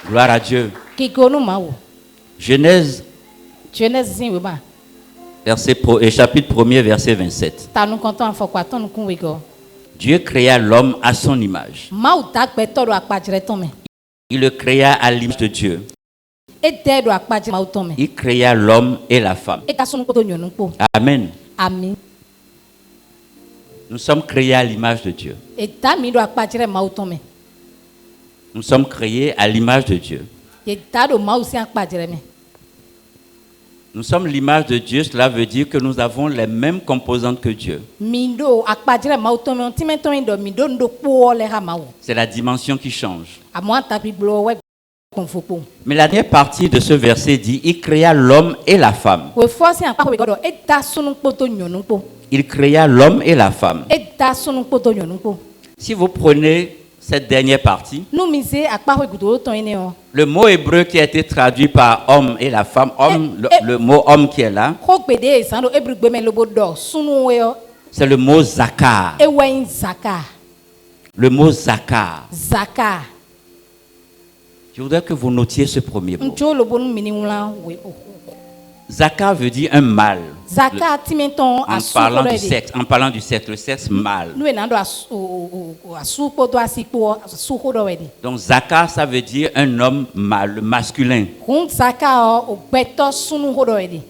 Gloire à Dieu. Kikono mawo. Genèse, Genèse zimba. chapitre 1er, verset 27. Tanu konto afokwa tonu kunwego. Dieu créa l'homme à son image. Mau tak betoro akpajire tome. Il le créa à l'image de Dieu. Etedo akpajire mau tome. Il créa l'homme et la femme. Ekasunu koto nyonunpo. Amen. Amen. Nous sommes créés à l'image de Dieu. Etamido akpajire mau tome. Nous sommes créés à l'image de Dieu. Etado mau si akpajire me. Nous sommes l'image de Dieu, cela veut dire que nous avons les mêmes composantes que Dieu. Mindo akpajire mau tome ontimento indo mindo ndo po le ha mau. C'est la dimension qui change. Amwa tapi blo we konfopo. Mais la dernière partie de ce verset dit, il créa l'homme et la femme. We force akpa we godo eta sunu poto nyonunpo. Il créa l'homme et la femme. Eta sunu poto nyonunpo. Si vous prenez cette dernière partie, Nous mise akpa we gudo to ene o. le mot hébreu qui a été traduit par homme et la femme, homme, le mot homme qui est là, Hokbede sando ebrugbe me lobo do sunu we o. c'est le mot zakar. Ewen zaka. Le mot zakar. Zaka. Je voudrais que vous notiez ce premier mot. Ncho lobo nu mini wula we o. Zakar veut dire un mâle. Zaka timenton En parlant du sexe, le sexe mâle. Nous nando asu poto asipo asu hodo we di. Donc zakar, ça veut dire un homme mâle, masculin. Kun zaka o beto sunu hodo we di.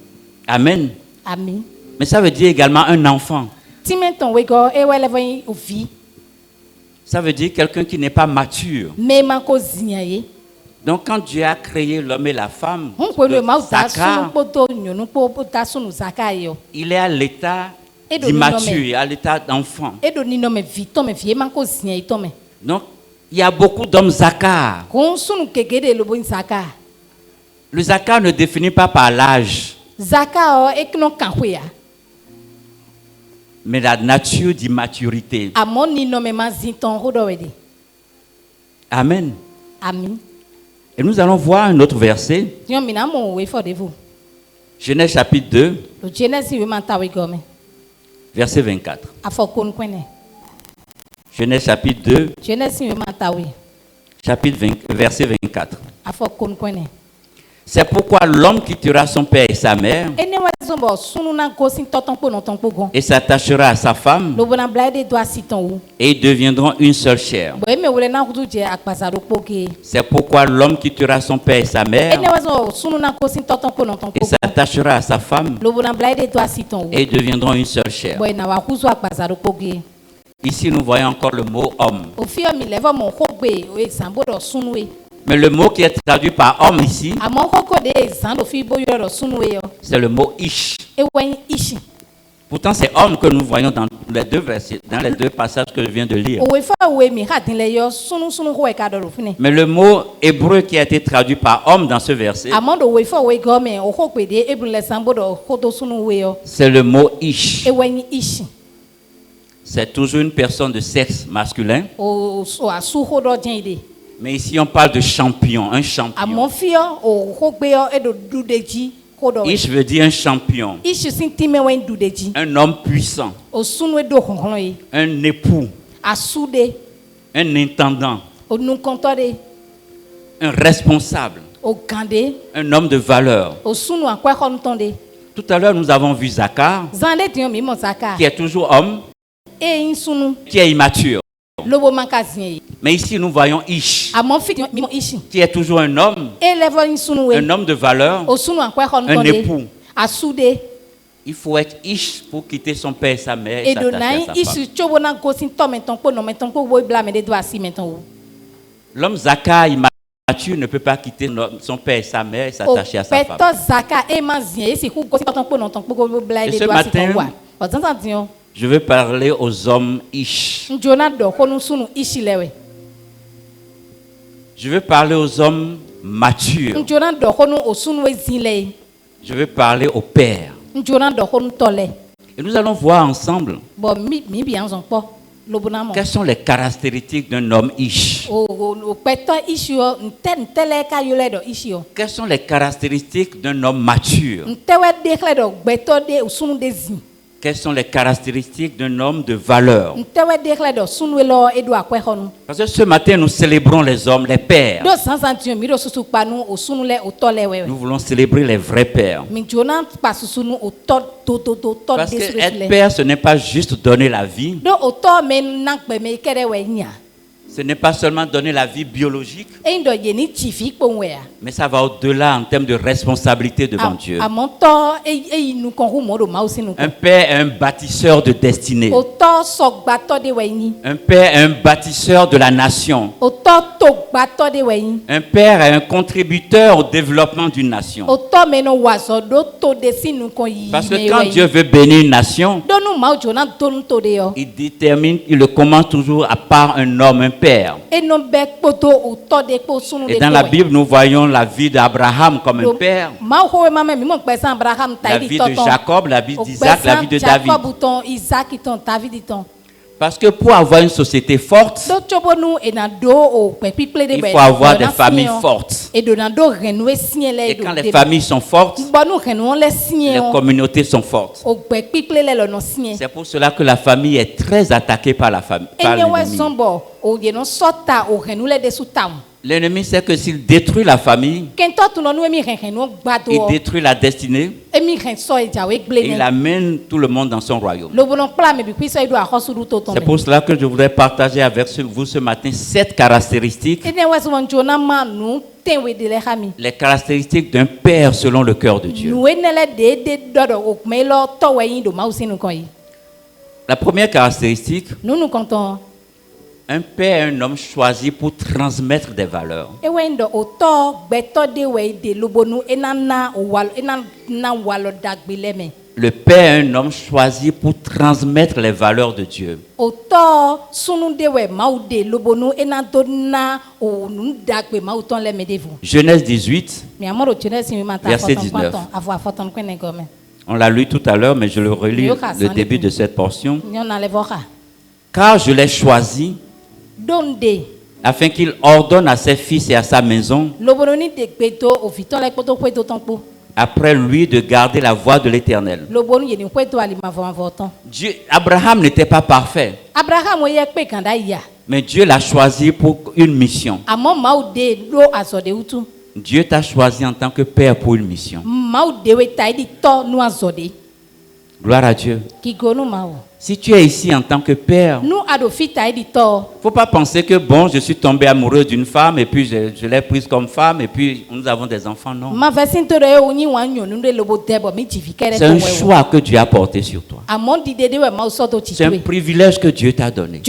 Amen. Amen. Mais ça veut dire également un enfant. Timenton we go ewele ven ovi. Ça veut dire quelqu'un qui n'est pas mature. Me mako zinyaye. Donc quand Dieu a créé l'homme et la femme, Le zakar, il est à l'état d'immature, à l'état d'enfant. Donc il y a beaucoup d'hommes zakar. Le zakar ne définit pas par l'âge, mais la nature d'immaturité. Amen. Amen. Et nous allons voir un autre verset. Genèse chapitre 2, verset 24. Genèse chapitre 2, verset 24. C'est pourquoi l'homme quittera son père et sa mère et s'attachera à sa femme et ils deviendront une seule chair. C'est pourquoi l'homme quittera son père et sa mère et s'attachera à sa femme et ils deviendront une seule chair. Ici, nous voyons encore le mot homme. Mais le mot qui est traduit par homme ici, c'est le mot ish. Pourtant, c'est homme que nous voyons dans les deux versets, dans les deux passages que je viens de lire. Mais le mot hébreu qui a été traduit par homme dans ce verset, c'est le mot ish. C'est toujours une personne de sexe masculin. Mais ici, on parle de champion, un champion. Ish veut dire un champion, un homme puissant, un époux, un intendant, un responsable, un homme de valeur. Tout à l'heure, nous avons vu Zakar, qui est toujours homme, qui est immature. Mais ici, nous voyons Ish, qui est toujours un homme de valeur, un époux. Il faut être Ish pour quitter son père et sa mère et s'attacher à sa femme. L'homme Zakar immature ne peut pas quitter son père et sa mère et s'attacher à sa femme. Et ce matin, je veux parler aux hommes Ish. Je veux parler aux hommes matures. Je veux parler aux pères. Et nous allons voir ensemble quelles sont les caractéristiques d'un homme Ish. Quelles sont les caractéristiques d'un homme mature. Quelles sont les caractéristiques d'un homme de valeur? Parce que ce matin, nous célébrons les hommes, les pères. Nous voulons célébrer les vrais pères. Parce que être père, ce n'est pas juste donner la vie. Ce n'est pas seulement donner la vie biologique, mais ça va au-delà en termes de responsabilité devant Dieu. Un père est un bâtisseur de destinée. Un père est un bâtisseur de la nation. Un père est un contributeur au développement d'une nation. Parce que quand Dieu veut bénir une nation, il le commence toujours à part un homme, un père. Et dans la Bible, nous voyons la vie d'Abraham comme un père, la vie de Jacob, la vie d'Isaac, la vie de David. Parce que pour avoir une société forte, il faut avoir des familles fortes. Et quand les familles sont fortes, les communautés sont fortes. C'est pour cela que la famille est très attaquée par l'ennemi. L'ennemi sait que s'il détruit la famille, il détruit la destinée et il amène tout le monde dans son royaume. C'est pour cela que je voudrais partager avec vous ce matin 7 caractéristiques. Les caractéristiques d'un père selon le cœur de Dieu. La première caractéristique, un père est un homme choisi pour transmettre des valeurs. Le père est un homme choisi pour transmettre les valeurs de Dieu. Genèse 18, verset 19. On l'a lu tout à l'heure, mais je le relis le début de cette portion. Car je l'ai choisi afin qu'il ordonne à ses fils et à sa maison après lui de garder la voie de l'Éternel. Abraham n'était pas parfait, mais Dieu l'a choisi pour une mission. Dieu t'a choisi en tant que père pour une mission. Gloire à Dieu. Si tu es ici en tant que père, il ne faut pas penser que bon, je suis tombé amoureux d'une femme et puis je l'ai prise comme femme et puis nous avons des enfants. Non. C'est un choix que Dieu a porté sur toi. C'est un privilège que Dieu t'a donné,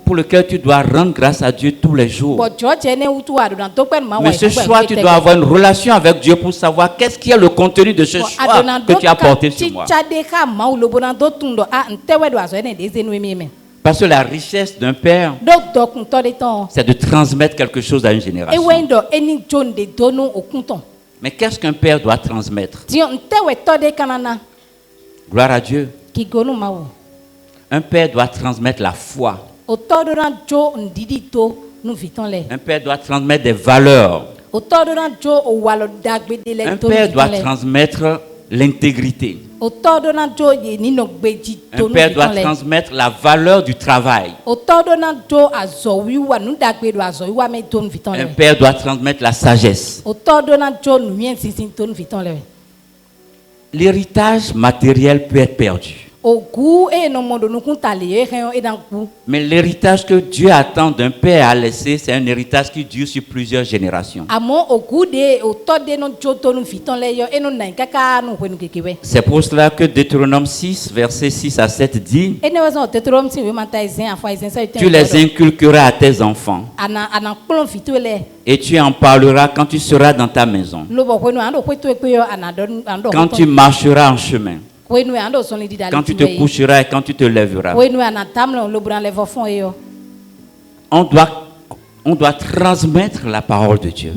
pour lequel tu dois rendre grâce à Dieu tous les jours. Mais ce choix, tu dois avoir une relation avec Dieu pour savoir qu'est-ce qui est le contenu de ce choix que tu as porté sur moi. Parce que la richesse d'un père, c'est de transmettre quelque chose à une génération. Mais qu'est-ce qu'un père doit transmettre? Gloire à Dieu. Un père doit transmettre la foi. Un père doit transmettre des valeurs. Un père doit transmettre l'intégrité. Un père doit transmettre la valeur du travail. Un père doit transmettre la sagesse. L'héritage matériel peut être perdu. Mais l'héritage que Dieu attend d'un père à laisser, c'est un héritage qui dure sur plusieurs générations. C'est pour cela que Deutéronome 6, versets 6 à 7 dit: tu les inculqueras à tes enfants et tu en parleras quand tu seras dans ta maison, quand tu marcheras en chemin, quand tu te coucheras et quand tu te lèveras. On doit transmettre la parole de Dieu.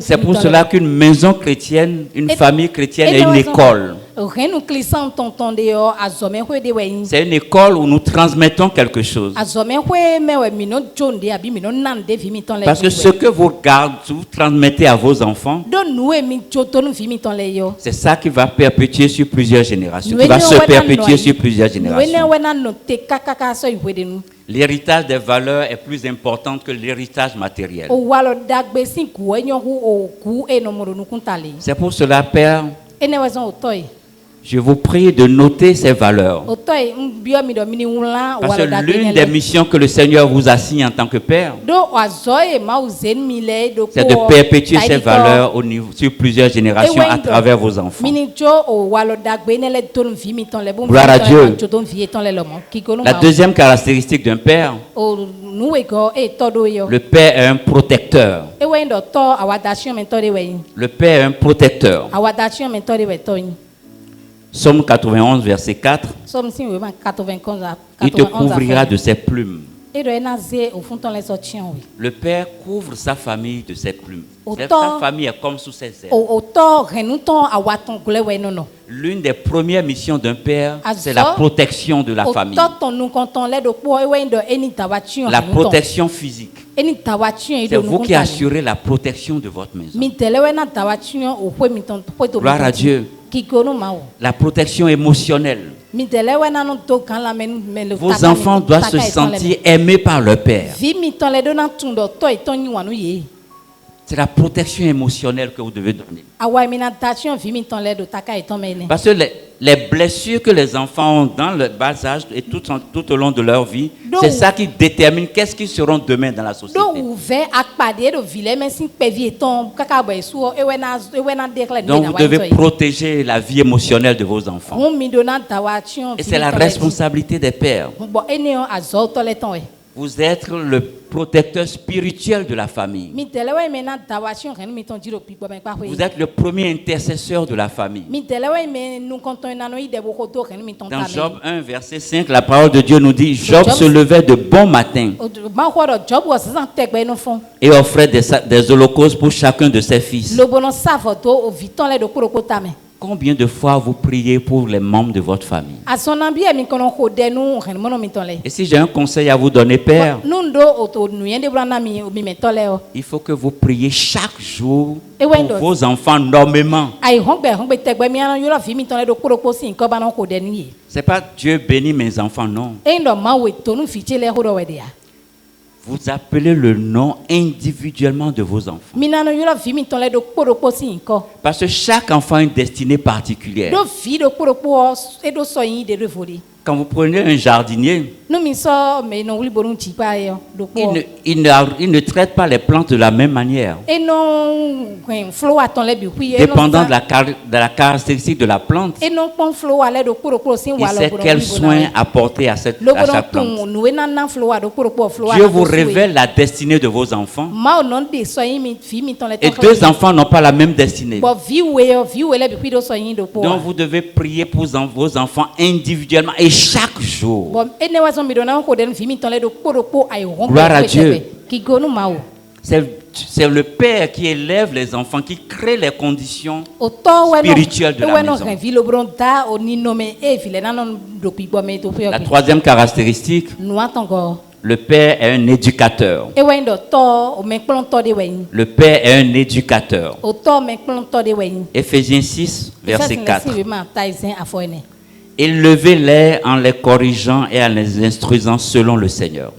C'est pour cela qu'une maison chrétienne, une famille chrétienne est une école. C'est une école où nous transmettons quelque chose. Parce que ce que vous transmettez à vos enfants, c'est ça qui va perpétuer sur plusieurs générations, qui va se perpétuer sur plusieurs générations. L'héritage des valeurs est plus important que l'héritage matériel. C'est pour cela, Père, je vous prie de noter ces valeurs. Parce que l'une des missions que le Seigneur vous assigne en tant que Père, c'est de perpétuer ces valeurs sur plusieurs générations à travers vos enfants. Gloire à Dieu. La deuxième caractéristique d'un père, le père est un protecteur. Le père est un protecteur. Psaume 91, verset 4. Il te couvrira de ses plumes. Le père couvre sa famille de ses plumes. Sa famille est comme sous ses ailes. L'une des premières missions d'un père, c'est la protection de la famille. La protection physique. C'est vous qui assurez la protection de votre maison. Gloire à Dieu. La protection émotionnelle. Vos enfants doivent se sentir aimés par leur père. C'est la protection émotionnelle que vous devez donner. Parce que les blessures que les enfants ont dans le bas âge et tout au long de leur vie, c'est ça qui détermine qu'est-ce qu'ils seront demain dans la société. Donc vous devez protéger la vie émotionnelle de vos enfants. Et c'est la responsabilité des pères. Vous êtes le protecteur spirituel de la famille. Vous êtes le premier intercesseur de la famille. Dans Job 1, verset 5, la parole de Dieu nous dit, Job se levait de bon matin et offrait des holocaustes pour chacun de ses fils. Combien de fois vous priez pour les membres de votre famille? Et si j'ai un conseil à vous donner, Père, il faut que vous priez chaque jour pour vos enfants nommément. C'est pas Dieu bénit mes enfants, non. Vous appelez le nom individuellement de vos enfants. Parce que chaque enfant a une destinée particulière. Quand vous prenez un jardinier, il ne traite pas les plantes de la même manière. Dépendant de la caractéristique de la plante, il sait quels soins apporter à chaque plante. Dieu vous révèle la destinée de vos enfants. Et deux enfants n'ont pas la même destinée. Donc vous devez prier pour vos enfants individuellement et chaque jour. Gloire à Dieu. C'est le père qui élève les enfants, qui crée les conditions spirituelles de la maison. La troisième caractéristique, le père est un éducateur. Le père est un éducateur. Éphésiens 6, verset 4. Élevez-les en les corrigeant et en les instruisant selon le Seigneur.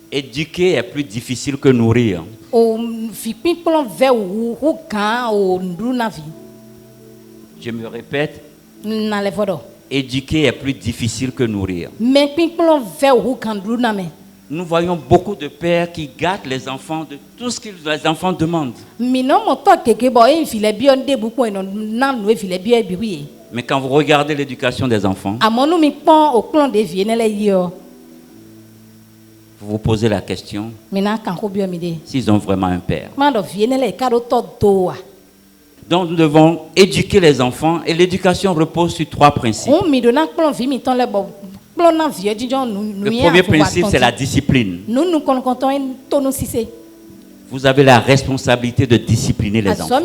Éduquer est plus difficile que nourrir. Je me répète. Éduquer est plus difficile que nourrir. Nous voyons beaucoup de pères qui gâtent les enfants de tout ce que les enfants demandent. Mais quand vous regardez l'éducation des enfants, vous vous posez la question s'ils ont vraiment un père. Donc nous devons éduquer les enfants et l'éducation repose sur trois principes. Le premier principe, c'est la discipline. Vous avez la responsabilité de discipliner les enfants.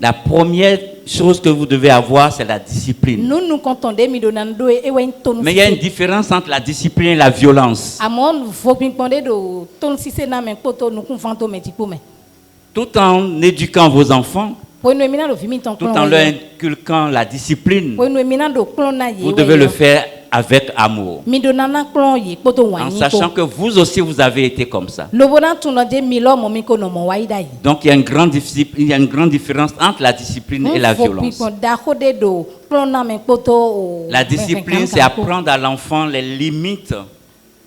La première chose que vous devez avoir, c'est la discipline. Mais il y a une différence entre la discipline et la violence. Tout en éduquant vos enfants, tout en leur inculquant la discipline, vous devez le faire avec amour. En sachant que vous aussi, vous avez été comme ça. Donc, il y a une grande différence entre la discipline et la violence. La discipline, c'est apprendre à l'enfant les limites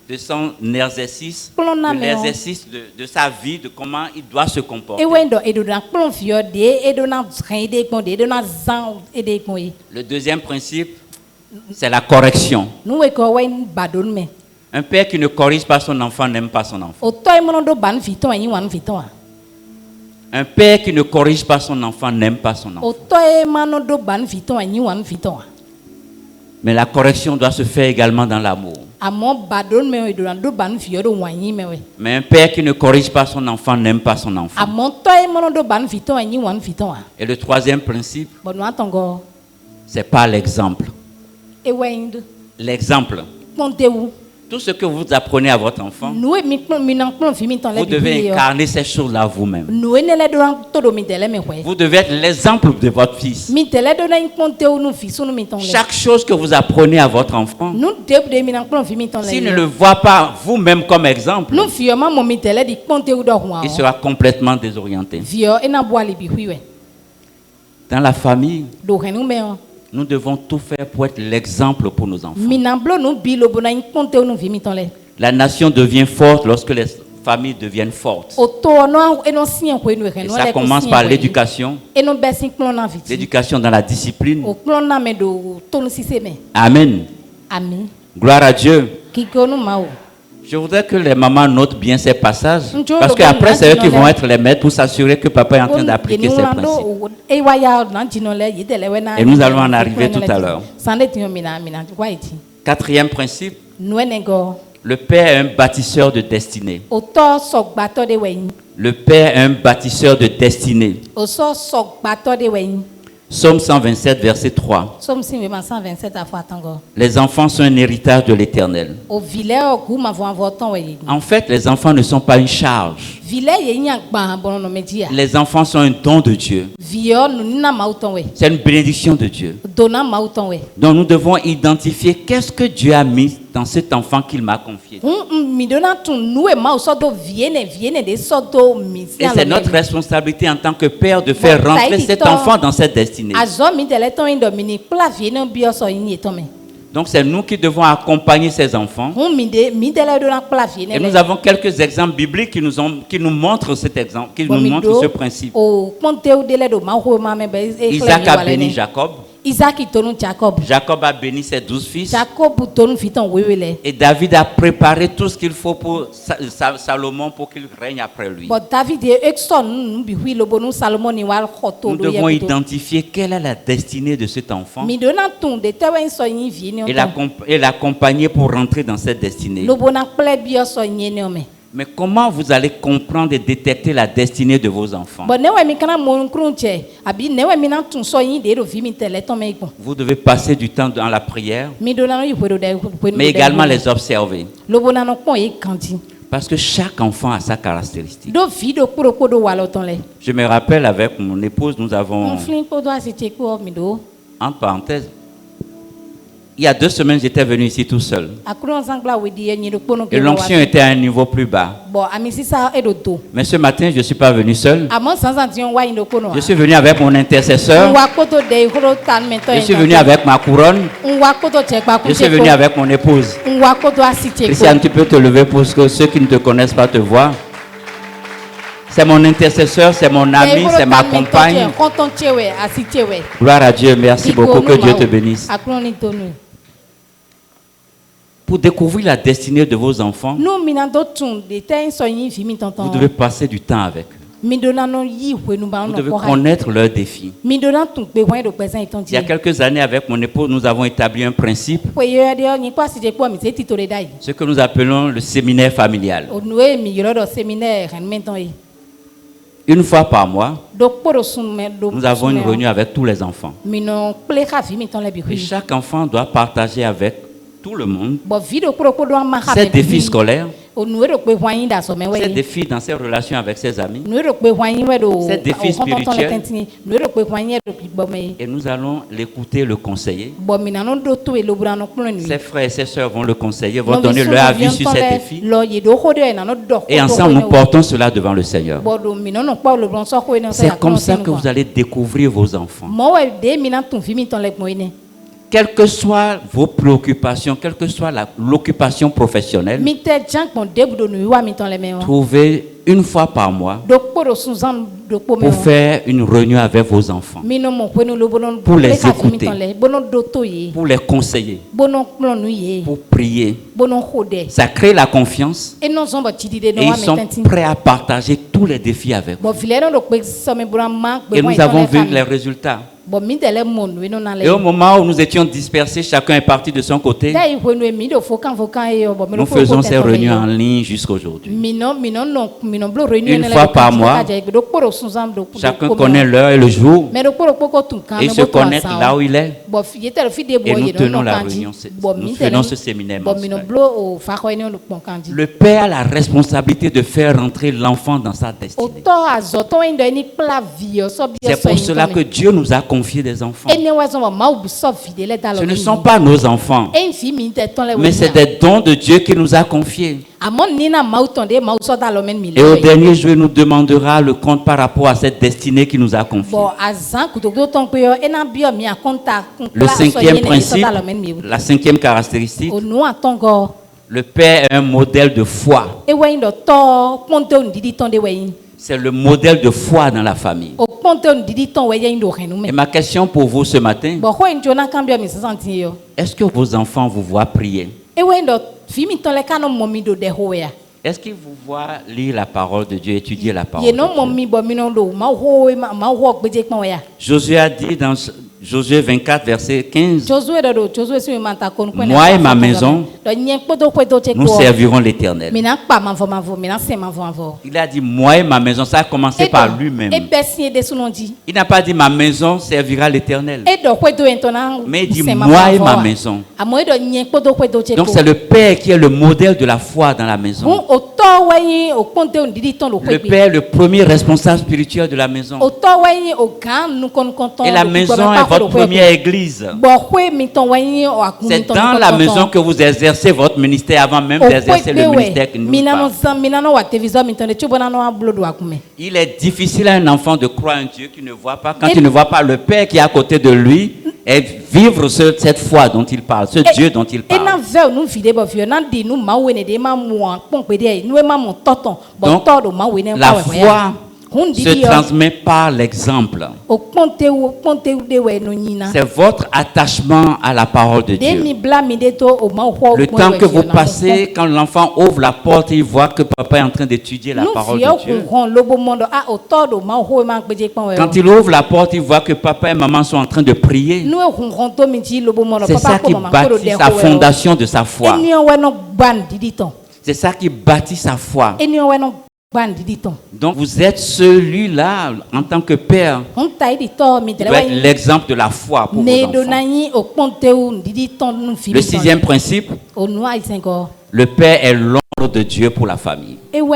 de son exercice, de l'exercice de sa vie, de comment il doit se comporter. Le deuxième principe, c'est la correction. Un père qui ne corrige pas son enfant n'aime pas son enfant. Un père qui ne corrige pas son enfant n'aime pas son enfant. Mais la correction doit se faire également dans l'amour. Mais un père qui ne corrige pas son enfant n'aime pas son enfant. Et le troisième principe, c'est pas l'exemple. L'exemple. Tout ce que vous apprenez à votre enfant, vous devez incarner ces choses-là vous-même. Vous devez être l'exemple de votre fils. Chaque chose que vous apprenez à votre enfant, s'il ne le voit pas vous-même comme exemple, il sera complètement désorienté. Dans la famille, nous devons tout faire pour être l'exemple pour nos enfants. La nation devient forte lorsque les familles deviennent fortes. Et ça commence par l'éducation. L'éducation dans la discipline. Amen. Amen. Gloire à Dieu. Je voudrais que les mamans notent bien ces passages, parce qu'après, c'est eux qui vont être les maîtres pour s'assurer que papa est en train d'appliquer ces principes. Et nous allons en arriver tout à l'heure. Quatrième principe, le père est un bâtisseur de destinée. Le père est un bâtisseur de destinée. Psaume 127, verset 3. Les enfants sont un héritage de l'Éternel. En fait, les enfants ne sont pas une charge. Les enfants sont un don de Dieu. C'est une bénédiction de Dieu. Donc nous devons identifier qu'est-ce que Dieu a mis dans cet enfant qu'il m'a confié. Et c'est notre responsabilité en tant que père de faire rentrer cet enfant dans cette destinée. Donc c'est nous qui devons accompagner ces enfants. Et nous avons quelques exemples bibliques qui nous montrent cet exemple, qui nous montrent ce principe. Isaac a béni Jacob. Jacob a béni ses 12 fils. Et David a préparé tout ce qu'il faut pour Salomon pour qu'il règne après lui. Nous devons identifier quelle est la destinée de cet enfant et l'accompagner pour rentrer dans cette destinée. Mais comment vous allez comprendre et détecter la destinée de vos enfants? Vous devez passer du temps dans la prière, mais également les observer. Parce que chaque enfant a sa caractéristique. Je me rappelle avec mon épouse, nous avons, entre parenthèses, il y a 2 semaines, j'étais venu ici tout seul. Et l'onction était à un niveau plus bas. Mais ce matin, je ne suis pas venu seul. Je suis venu avec mon intercesseur. Je suis venu avec ma couronne. Je suis venu avec mon épouse. Christiane, tu peux te lever pour que ceux qui ne te connaissent pas te voient. C'est mon intercesseur, c'est mon ami, c'est ma compagne. Gloire à Dieu, merci beaucoup, que Dieu te bénisse. Pour découvrir la destinée de vos enfants, vous devez passer du temps avec eux. Vous devez connaître leurs défis. Il y a quelques années, avec mon épouse, nous avons établi un principe, ce que nous appelons le séminaire familial. Une fois par mois, nous avons une réunion avec tous les enfants. Et chaque enfant doit partager avec tout le monde ses défis scolaires, ses défis dans ses relations avec ses amis, ses défis spirituels. Et nous allons l'écouter, le conseiller. Ses frères et ses sœurs vont le conseiller, vont donner leur avis sur ces défis. Et ensemble, nous portons cela devant le Seigneur. C'est comme ça que vous allez découvrir vos enfants. Quelles que soient vos préoccupations, quelle que soit l'occupation professionnelle, trouvez une fois par mois pour faire une réunion avec vos enfants, pour les écouter, pour les conseiller, pour prier. Ça crée la confiance et ils sont prêts à partager tous les défis avec vous. Et nous avons vu les résultats. Et au moment où nous étions dispersés, chacun est parti de son côté, nous faisons ces réunions en ligne jusqu'à aujourd'hui. Une fois par mois, chacun connaît l'heure et le jour et se connaît là où il est. Et nous tenons la réunion, nous faisons ce séminaire mensuel. Le père a la responsabilité de faire rentrer l'enfant dans sa destinée. C'est pour cela que Dieu nous a confié des enfants. Ce ne sont pas nos enfants, mais c'est des dons de Dieu qui nous a confiés. Et au dernier jour, il nous demandera le compte par rapport à cette destinée qui nous a confiée. Le cinquième principe, la cinquième caractéristique, le père est un modèle de foi. C'est le modèle de foi dans la famille. Et ma question pour vous ce matin, est-ce que vos enfants vous voient prier? Est-ce qu'ils vous voient lire la parole de Dieu, étudier la parole de Dieu? Josué a dit dans Josué 24, verset 15, moi et ma maison, nous servirons l'Éternel. Il a dit moi et ma maison, ça a commencé par lui-même. Il n'a pas dit ma maison servira l'Éternel, mais il dit moi et ma maison. Donc c'est le père qui est le modèle de la foi dans la maison. Le père est le premier responsable spirituel de la maison. Et la maison est votre première église. C'est dans la maison que vous exercez votre ministère avant même d'exercer le ministère que nous parlons. Il est difficile à un enfant de croire en Dieu qui ne voit pas, quand il ne voit pas le Père qui est à côté de lui et vivre cette foi dont il parle, ce Dieu dont il parle. Donc, la foi se transmet par l'exemple. C'est votre attachement à la parole de Dieu. Le temps que vous passez, quand l'enfant ouvre la porte, il voit que papa est en train d'étudier la parole de Dieu. Quand il ouvre la porte, il voit que papa et maman sont en train de prier. C'est ça qui bâtit sa fondation de sa foi. C'est ça qui bâtit sa foi. Donc vous êtes celui-là en tant que père. Vous êtes l'exemple de la foi pour vos enfants. Le sixième principe, le père est l'ombre de Dieu pour la famille. Vous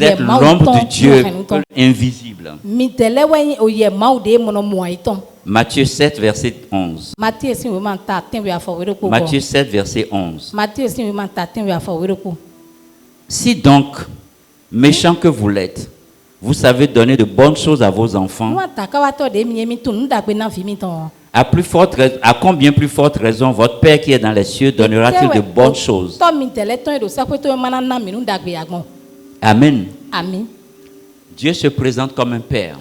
êtes l'ombre de Dieu invisible. Matthieu 7, verset 11. Matthieu 7, verset 11. Si donc, méchant que vous l'êtes, vous savez donner de bonnes choses à vos enfants, à combien plus forte raison votre Père qui est dans les cieux donnera-t-il de bonnes choses? Amen. Dieu se présente comme un Père.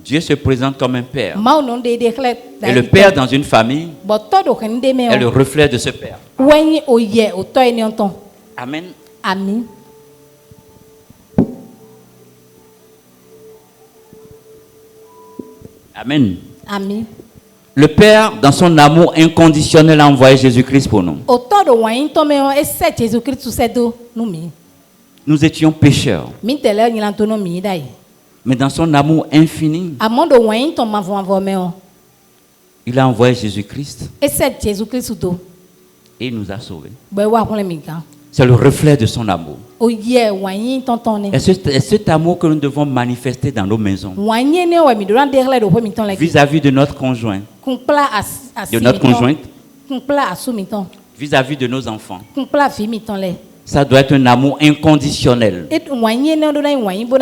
Dieu se présente comme un Père. Et le Père dans une famille est le reflet de ce Père. Amen. Amen. Amen. Le Père, dans son amour inconditionnel, a envoyé Jésus-Christ pour nous. Nous étions pécheurs. Mais dans son amour infini, il a envoyé Jésus-Christ. Et il nous a sauvés. C'est le reflet de son amour. Et cet amour que nous devons manifester dans nos maisons, vis-à-vis de notre conjoint, de notre conjointe, vis-à-vis de nos enfants. Ça doit être un amour inconditionnel.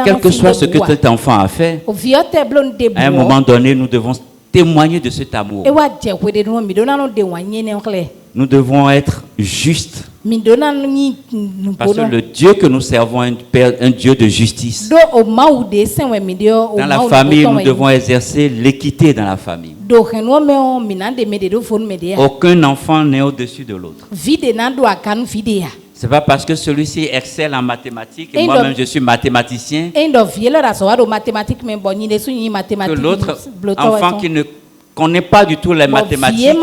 Quel que soit ce que cet enfant a fait, à un moment donné, nous devons témoigner de cet amour. Nous devons être justes. Parce que le Dieu que nous servons est un Dieu de justice. Dans la famille, nous devons exercer l'équité dans la famille. Aucun enfant n'est au-dessus de l'autre. C'est pas parce que celui-ci excelle en mathématiques et moi-même je suis mathématicien que l'autre enfant qui ne connaît pas du tout les mathématiques,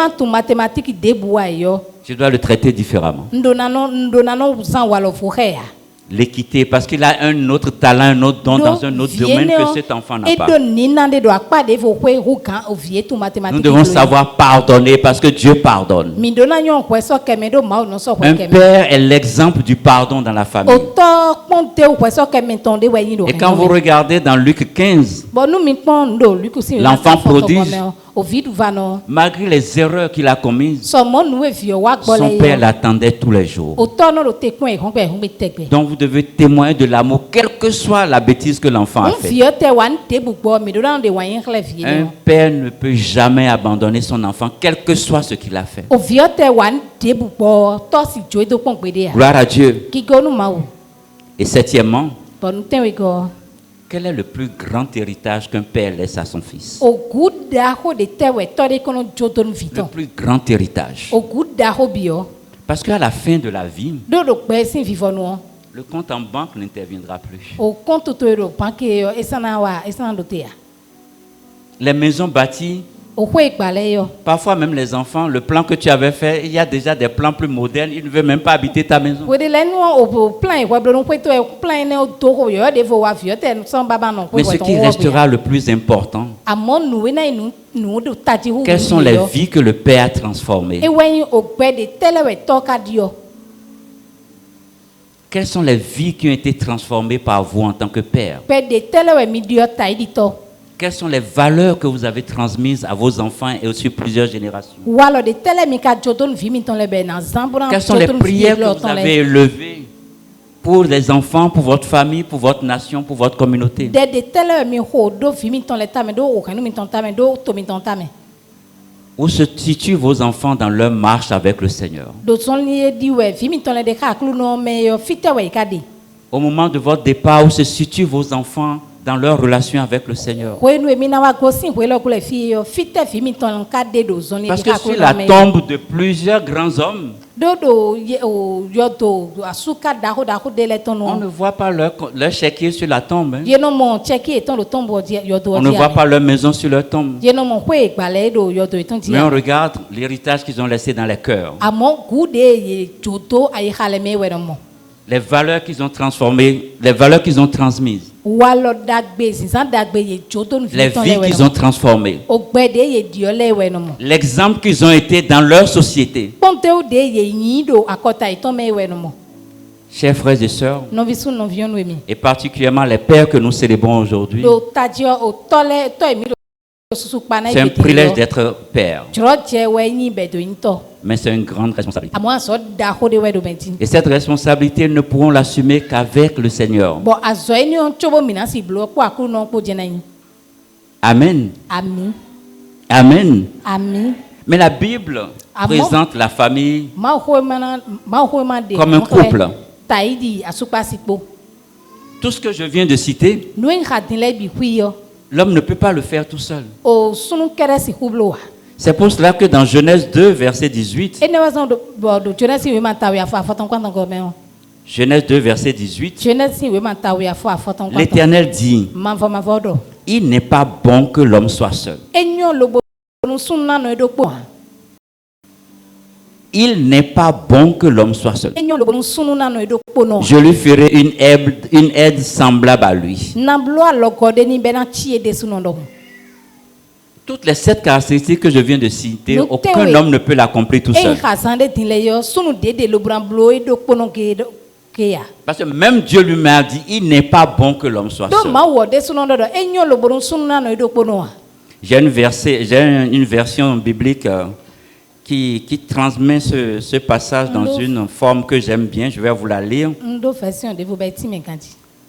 je dois le traiter différemment. L'équité, parce qu'il a un autre talent, un autre don dans un autre domaine que cet enfant n'a pas. Nous devons savoir pardonner parce que Dieu pardonne. Un père est l'exemple du pardon dans la famille. Et quand vous regardez dans Luc 15, l'enfant prodige, malgré les erreurs qu'il a commises, son père l'attendait tous les jours. Donc vous devez témoigner de l'amour, quelle que soit la bêtise que l'enfant a fait. Un père ne peut jamais abandonner son enfant, quel que soit ce qu'il a fait. Gloire à Dieu. Et septièmement, quel est le plus grand héritage qu'un père laisse à son fils? Le plus grand héritage. Parce qu'à la fin de la vie, le compte en banque n'interviendra plus. Les maisons bâties, parfois même les enfants, le plan que tu avais fait, il y a déjà des plans plus modernes, ils ne veulent même pas habiter ta maison. Mais ce qui restera le plus important, quelles sont les vies que le Père a transformées? Quelles sont les vies qui ont été transformées par vous en tant que Père? Quelles sont les valeurs que vous avez transmises à vos enfants et aussi plusieurs générations? Quelles sont les prières que vous avez élevées pour les enfants, pour votre famille, pour votre nation, pour votre communauté? Où se situent vos enfants dans leur marche avec le Seigneur? Au moment de votre départ, où se situent vos enfants dans leur relation avec le Seigneur? Parce que sur la tombe de plusieurs grands hommes, on ne voit pas leur chéquier sur la tombe. Hein? On ne voit pas leur maison sur leur tombe. Mais on regarde l'héritage qu'ils ont laissé dans les cœurs. Les valeurs qu'ils ont transformées, les valeurs qu'ils ont transmises. Les vies qu'ils ont transformées. L'exemple qu'ils ont été dans leur société. Chers frères et sœurs, et particulièrement les pères que nous célébrons aujourd'hui, c'est un privilège d'être père. Mais c'est une grande responsabilité. Et cette responsabilité, ne pourrons l'assumer qu'avec le Seigneur. Amen. Amen. Amen. Amen. Mais la Bible présente la famille comme un couple. Tout ce que je viens de citer, l'homme ne peut pas le faire tout seul. C'est pour cela que dans Genèse 2, verset 18, Genèse 2, verset 18, l'Éternel dit: Il n'est pas bon que l'homme soit seul. Il n'est pas bon que l'homme soit seul. Je lui ferai une aide semblable à lui. Toutes les 7 caractéristiques que je viens de citer, aucun homme ne peut l'accomplir tout seul. Parce que même Dieu lui-même a dit, il n'est pas bon que l'homme soit seul. J'ai une version biblique qui transmet ce passage dans une forme que j'aime bien. Je vais vous la lire.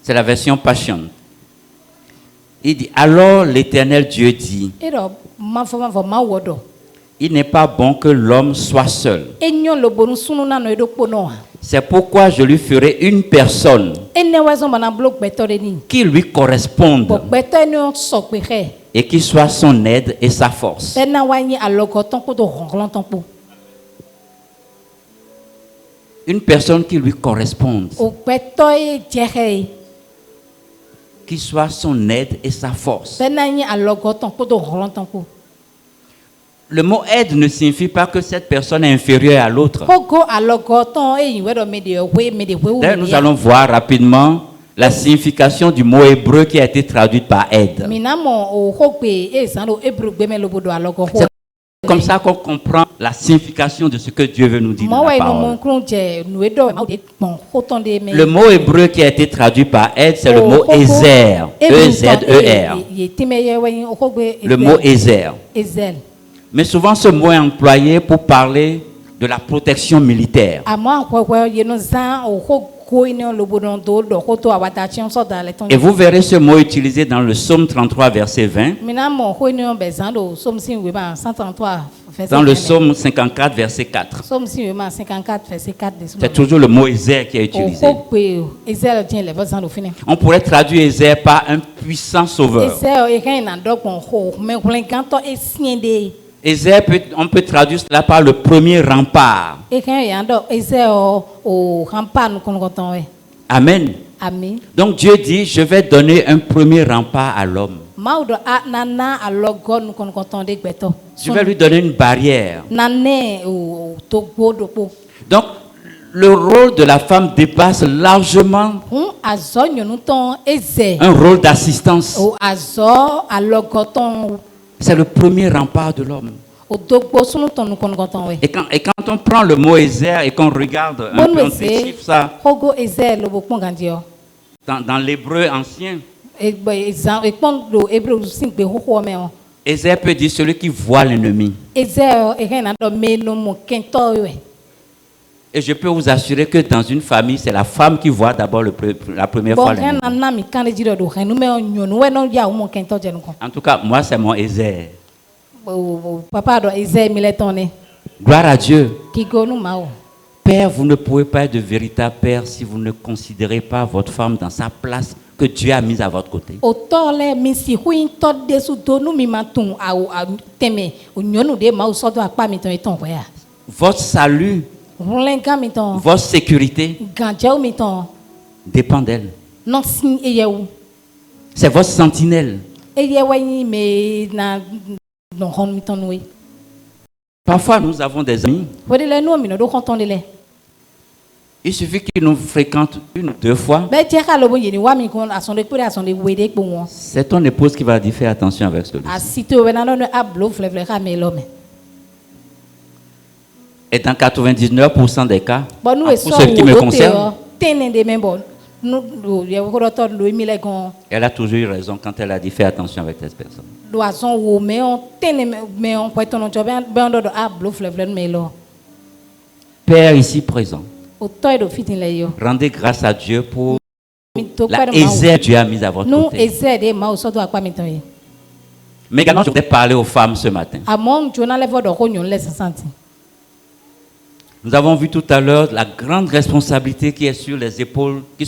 C'est la version Passion. Il dit, alors l'Éternel Dieu dit, il n'est pas bon que l'homme soit seul. C'est pourquoi je lui ferai une personne qui lui corresponde et qui soit son aide et sa force. Une personne qui lui corresponde, qui soit son aide et sa force. Le mot aide ne signifie pas que cette personne est inférieure à l'autre. D'ailleurs, nous allons voir rapidement la signification du mot hébreu qui a été traduit par aide. C'est comme ça qu'on comprend la signification de ce que Dieu veut nous dire dans la parole. Le mot hébreu qui a été traduit par aide, c'est le mot Ezer. E-Z-E-R. Le mot Ezer. Mais souvent, ce mot est employé pour parler de la protection militaire. Et vous verrez ce mot utilisé dans le psaume 33, verset 20. Dans le psaume 54, verset 4. C'est toujours le mot Ezer qui est utilisé. On pourrait traduire Ezer par un puissant sauveur. Ezer, on peut traduire cela par le premier rempart. Amen. Donc Dieu dit, je vais donner un premier rempart à l'homme. Je vais lui donner une barrière. Donc, le rôle de la femme dépasse largement un rôle d'assistance. C'est le premier rempart de l'homme. Et quand on prend le mot Ezer et qu'on regarde un peu, on déchiffre ça dans l'hébreu ancien, Ezer peut dire celui qui voit l'ennemi. Et je peux vous assurer que dans une famille, c'est la femme qui voit d'abord la première fois l'ennemi. En tout cas, moi, c'est mon Ezer. Gloire à Dieu. Père, vous ne pouvez pas être de véritable père si vous ne considérez pas votre femme dans sa place que Dieu a mise à votre côté. Votre salut, votre sécurité dépend d'elle. C'est votre sentinelle. Parfois, nous avons des amis. Il suffit qu'ils nous fréquentent 1 ou 2 fois. C'est ton épouse qui va dire faire attention avec celui-ci. Et dans 99% des cas, pour ce qui me concerne, elle a toujours eu raison quand elle a dit faire attention avec cette personne. Père ici présent, rendez grâce à Dieu pour la Ezer que Dieu a mise à votre côté. Mais également, je voudrais parler aux femmes ce matin. Nous avons vu tout à l'heure la grande responsabilité qui est sur les épaules, les